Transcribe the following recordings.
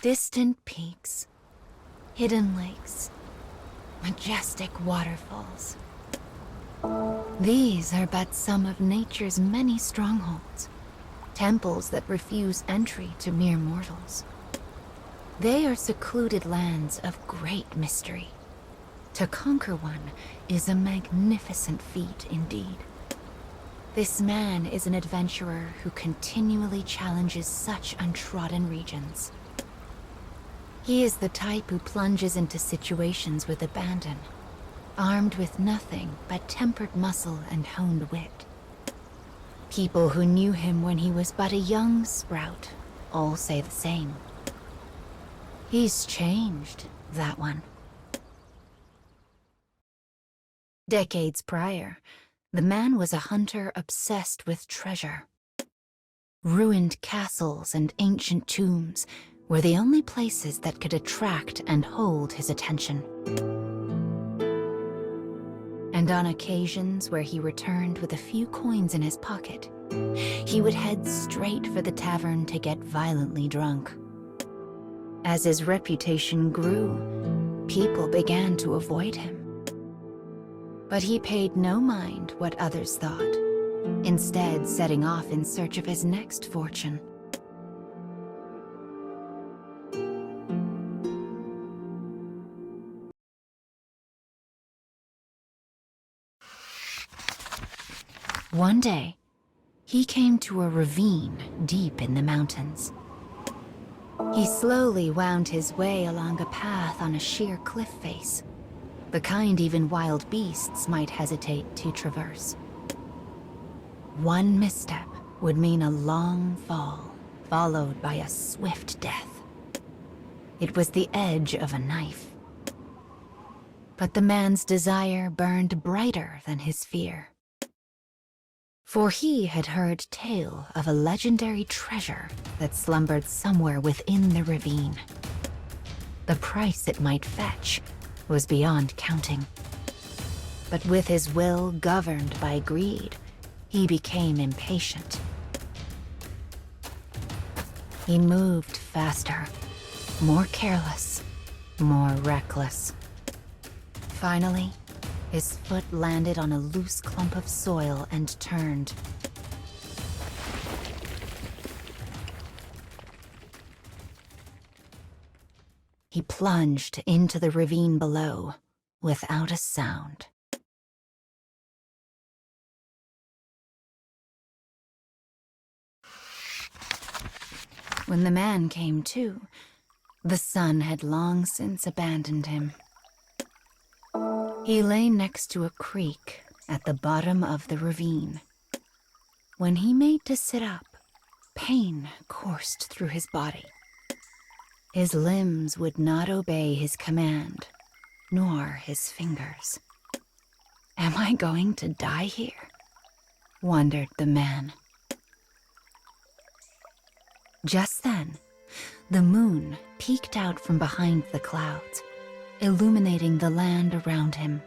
Distant peaks, hidden lakes, majestic waterfalls. These are but some of nature's many strongholds, temples that refuse entry to mere mortals. They are secluded lands of great mystery. To conquer one is a magnificent feat indeed. This man is an adventurer who continually challenges such untrodden regions. He is the type who plunges into situations with abandon, armed with nothing but tempered muscle and honed wit. People who knew him when he was but a young sprout all say the same. He's changed, that one. Decades prior, the man was a hunter obsessed with treasure. Ruined castles and ancient tombs were the only places that could attract and hold his attention. And on occasions where he returned with a few coins in his pocket, he would head straight for the tavern to get violently drunk. As his reputation grew, people began to avoid him. But he paid no mind what others thought, instead setting off in search of his next fortune. One day, he came to a ravine deep in the mountains. He slowly wound his way along a path on a sheer cliff face, the kind even wild beasts might hesitate to traverse. One misstep would mean a long fall, followed by a swift death. It was the edge of a knife. But the man's desire burned brighter than his fear. For he had heard tale of a legendary treasure that slumbered somewhere within the ravine. The price it might fetch was beyond counting. But with his will governed by greed, he became impatient. He moved faster, more careless, more reckless. Finally, his foot landed on a loose clump of soil and turned. He plunged into the ravine below without a sound. When the man came to, the sun had long since abandoned him. He lay next to a creek at the bottom of the ravine. When he made to sit up, pain coursed through his body. His limbs would not obey his command, nor his fingers. "Am I going to die here?" wondered the man. Just then, the moon peeked out from behind the clouds, illuminating the land around him.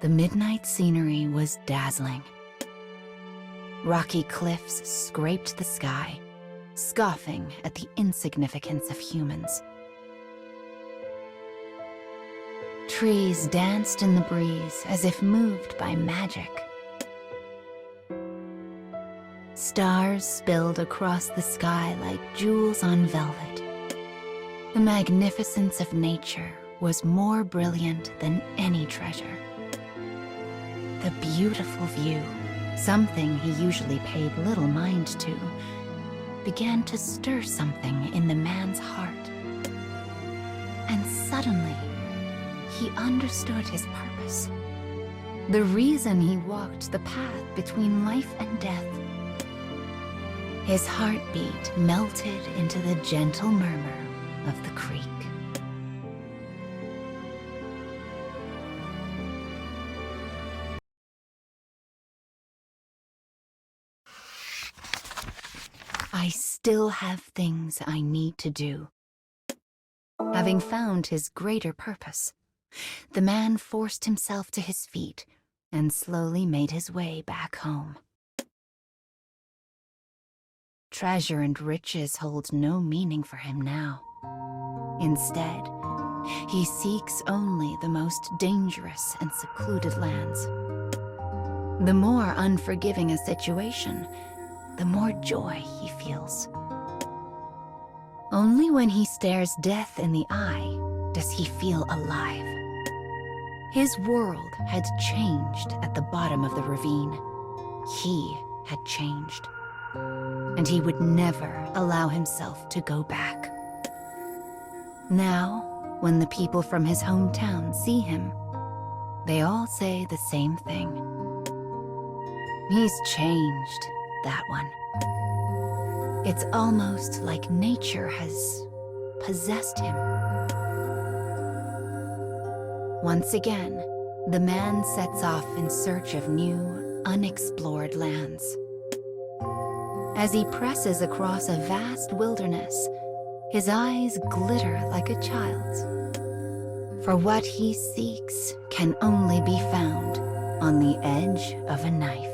The midnight scenery was dazzling. Rocky cliffs scraped the sky, scoffing at the insignificance of humans. Trees danced in the breeze as if moved by magic. Stars spilled across the sky like jewels on velvet. The magnificence of nature was more brilliant than any treasure. The beautiful view, something he usually paid little mind to, began to stir something in the man's heart. And suddenly, he understood his purpose. The reason he walked the path between life and death. His heartbeat melted into the gentle murmur of the creek. I still have things I need to do. Having found his greater purpose, the man forced himself to his feet and slowly made his way back home. treasure and riches hold no meaning for him now. Instead, he seeks only the most dangerous and secluded lands. The more unforgiving a situation, the more joy he feels. Only when he stares death in the eye does he feel alive. His world had changed at the bottom of the ravine. He had changed, and he would never allow himself to go back. Now, when the people from his hometown see him, they all say the same thing. He's changed, that one. It's almost like nature has possessed him. Once again, the man sets off in search of new, unexplored lands. As he presses across a vast wilderness, his eyes glitter like a child's. For what he seeks can only be found on the edge of a knife.